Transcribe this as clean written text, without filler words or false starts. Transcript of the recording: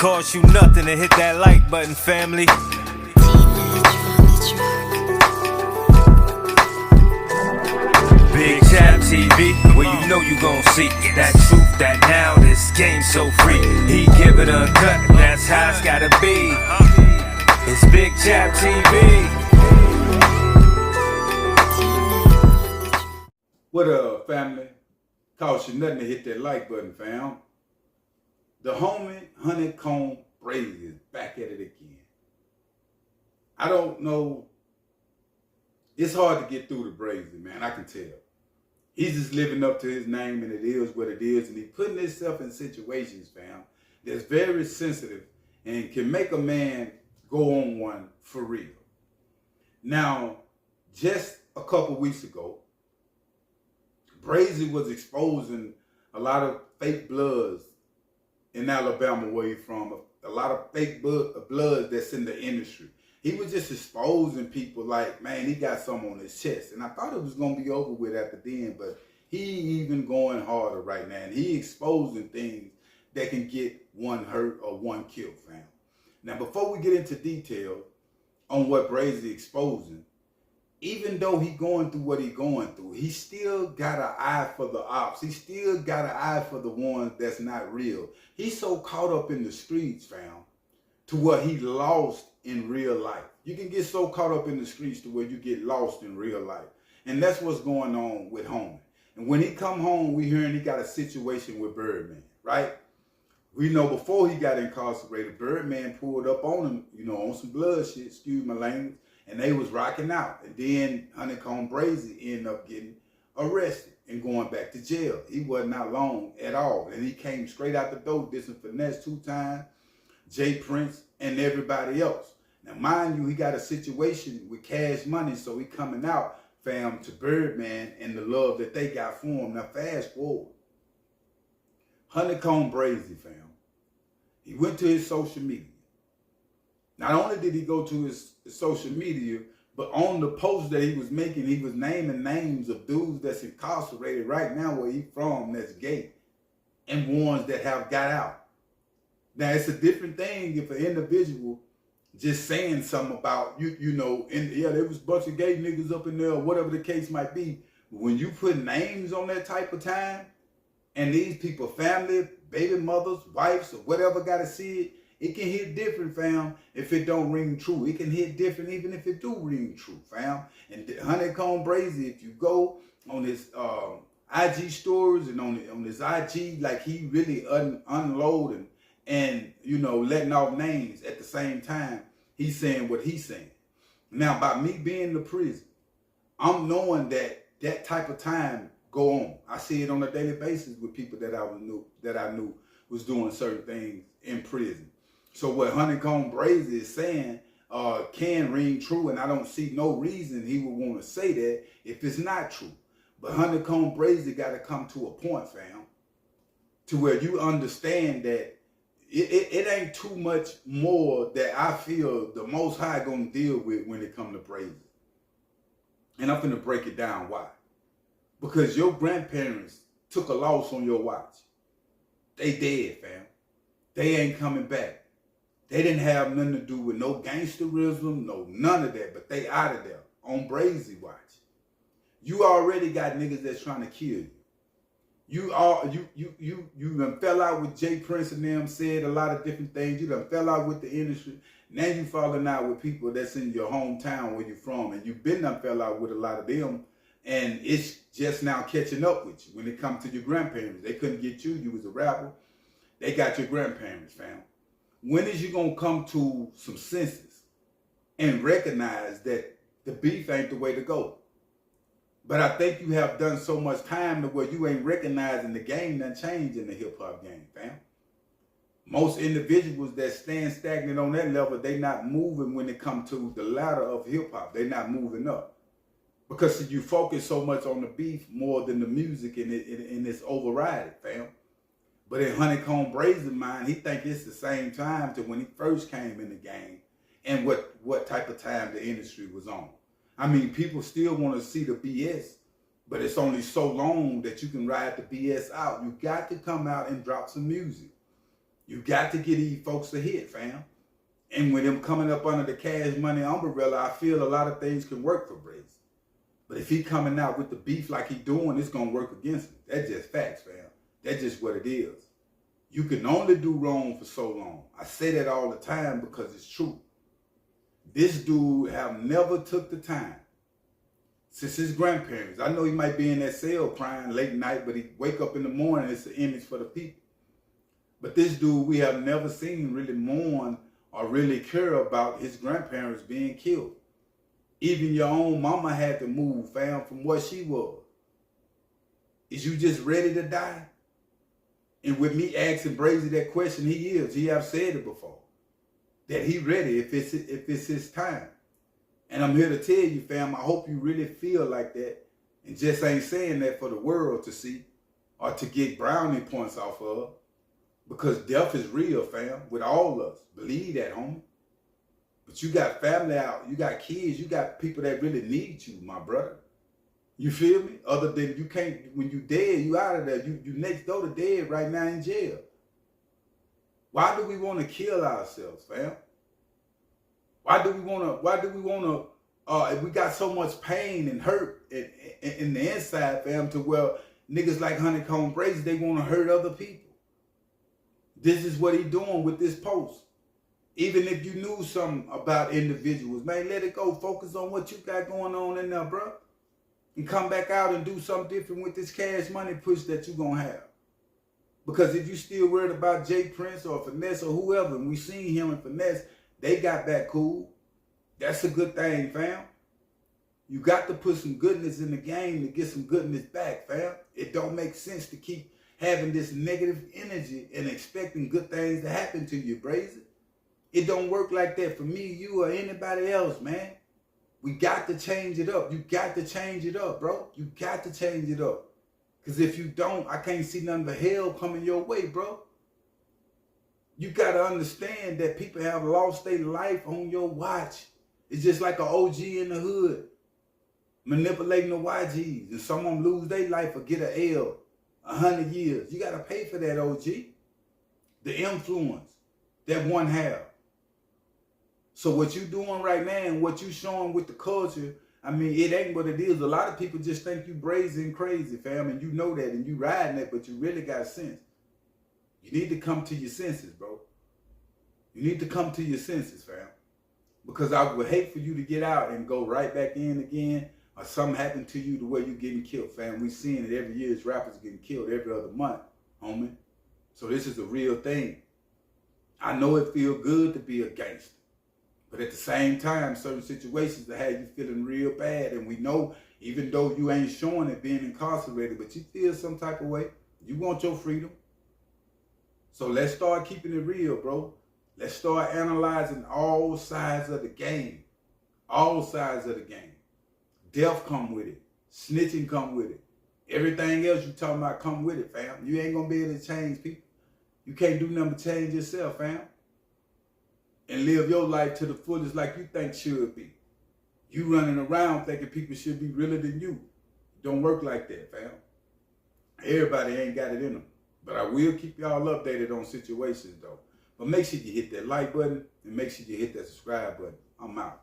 Cost you nothing to hit that like button, family. Big Chap TV, where you know you gon' see that truth, that now this game so free. He give it a cut, that's how it's gotta be. It's Big Chap TV. What up, family? Cost you nothing to hit that like button, fam. The homie Honeycomb Brazy is back at it again. I don't know. It's hard to get through to Brazy, man. I can tell. He's just living up to his name, and it is what it is. And he's putting himself in situations, fam, that's very sensitive and can make a man go on one for real. Now, just a couple weeks ago, Brazy was exposing a lot of fake bloods in Alabama, where he's from, a lot of fake blood that's in the industry. He was just exposing people like, man, he got something on his chest. And I thought it was going to be over with after then, but he even going harder right now. And he exposing things that can get one hurt or one killed, fam. Now, before we get into detail on what Brazy exposing, even though he going through what he going through, he still got an eye for the ops. He still got an eye for the ones that's not real. He's so caught up in the streets, fam, to what he lost in real life. You can get so caught up in the streets to where you get lost in real life. And that's what's going on with Homie. And when he come home, we hearing he got a situation with Birdman, right? We know before he got incarcerated, Birdman pulled up on him, on some blood shit, excuse my language, and they was rocking out. And then Honeycomb Brazy ended up getting arrested and going back to jail. He wasn't out long at all. And he came straight out the door, did some finesse 2 times, Jay Prince and everybody else. Now, mind you, he got a situation with Cash Money, so he coming out, fam, to Birdman and the love that they got for him. Now, fast forward. Honeycomb Brazy, fam, he went to his social media. Not only did he go to his social media, but on the post that he was making, he was naming names of dudes that's incarcerated right now where he from that's gay, and ones that have got out. Now, it's a different thing if an individual just saying something about, there was a bunch of gay niggas up in there, or whatever the case might be. When you put names on that type of time, and these people, family, baby mothers, wives, or whatever got to see it, it can hit different, fam, if it don't ring true. It can hit different even if it do ring true, fam. And Honeycomb Brazy, if you go on his IG stories and on his IG, like he really unloading and, letting off names at the same time, he's saying what he's saying. Now, by me being in the prison, I'm knowing that type of time go on. I see it on a daily basis with people that I knew was doing certain things in prison. So what Honeycomb Brazy is saying can ring true, and I don't see no reason he would want to say that if it's not true. But Honeycomb Brazy got to come to a point, fam, to where you understand that it ain't too much more that I feel the Most High gonna deal with when it come to Brazy. And I'm finna break it down why. Because your grandparents took a loss on your watch. They dead, fam. They ain't coming back. They didn't have nothing to do with no gangsterism, no none of that, but they out of there on Brazy watch. You already got niggas that's trying to kill you. You done fell out with Jay Prince and them, said a lot of different things. You done fell out with the industry. Now you falling out with people that's in your hometown where you from, and you been done fell out with a lot of them, and it's just now catching up with you when it comes to your grandparents. They couldn't get you. You was a rapper. They got your grandparents, fam. When is you gonna come to some senses and recognize that the beef ain't the way to go? But I think you have done so much time to where you ain't recognizing the game done changed in the hip-hop game, fam. Most individuals that stand stagnant on that level, they not moving when it comes to the ladder of hip-hop. They not moving up. Because you focus so much on the beef more than the music, and it's overriding, fam. But in Honeycomb Brazy's mind, he think it's the same time to when he first came in the game and what type of time the industry was on. I mean, people still want to see the BS, but it's only so long that you can ride the BS out. You got to come out and drop some music. You got to get these folks a hit, fam. And with them coming up under the Cash Money umbrella, I feel a lot of things can work for Brazy. But if he coming out with the beef like he doing, it's going to work against him. That's just facts, fam. That's just what it is. You can only do wrong for so long. I say that all the time because it's true. This dude have never took the time since his grandparents. I know he might be in that cell crying late night, but he wake up in the morning, it's an image for the people. But this dude, we have never seen really mourn or really care about his grandparents being killed. Even your own mama had to move, fam, from what she was. Is you just ready to die? And with me asking Brazy that question, he is. He have said it before. That he ready if it's his time. And I'm here to tell you, fam, I hope you really feel like that and just ain't saying that for the world to see or to get brownie points off of. Because death is real, fam, with all of us. Believe that, homie. But you got family out, you got kids, you got people that really need you, my brother. You feel me? Other than you can't, when you dead, you out of there. You next door to dead right now in jail. Why do we want to kill ourselves, fam? Why do we want to, if we got so much pain and hurt in the inside, fam, to where niggas like Honeycomb Brazy, they want to hurt other people. This is what he doing with this post. Even if you knew something about individuals, man, let it go. Focus on what you got going on in there, bro. And come back out and do something different with this Cash Money push that you gonna have. Because if you still worried about Jay Prince or Finesse or whoever, and we seen him and Finesse, they got back cool. That's a good thing, fam. You got to put some goodness in the game to get some goodness back, fam. It don't make sense to keep having this negative energy and expecting good things to happen to you, Brazy. It don't work like that for me, you, or anybody else, man. We got to change it up. You got to change it up, bro. You got to change it up. Because if you don't, I can't see nothing but hell coming your way, bro. You got to understand that people have lost their life on your watch. It's just like an OG in the hood manipulating the YGs. And someone lose their life or get an L 100 years. You got to pay for that, OG. The influence that one have. So what you doing right now and what you showing with the culture, I mean, it ain't what it is. A lot of people just think you brazy and crazy, fam, and you know that, and you riding that, but you really got sense. You need to come to your senses, bro. You need to come to your senses, fam. Because I would hate for you to get out and go right back in again, or something happen to you the way you getting killed, fam. We seeing it every year. Rappers getting killed every other month, homie. So this is a real thing. I know it feel good to be a gangster. But at the same time, certain situations that have you feeling real bad. And we know, even though you ain't showing it being incarcerated, but you feel some type of way. You want your freedom. So let's start keeping it real, bro. Let's start analyzing all sides of the game. All sides of the game. Death come with it. Snitching come with it. Everything else you talking about come with it, fam. You ain't going to be able to change people. You can't do nothing but change yourself, fam. And live your life to the fullest like you think should be. You running around thinking people should be realer than you. Don't work like that, fam. Everybody ain't got it in them. But I will keep y'all updated on situations, though. But make sure you hit that like button and make sure you hit that subscribe button. I'm out.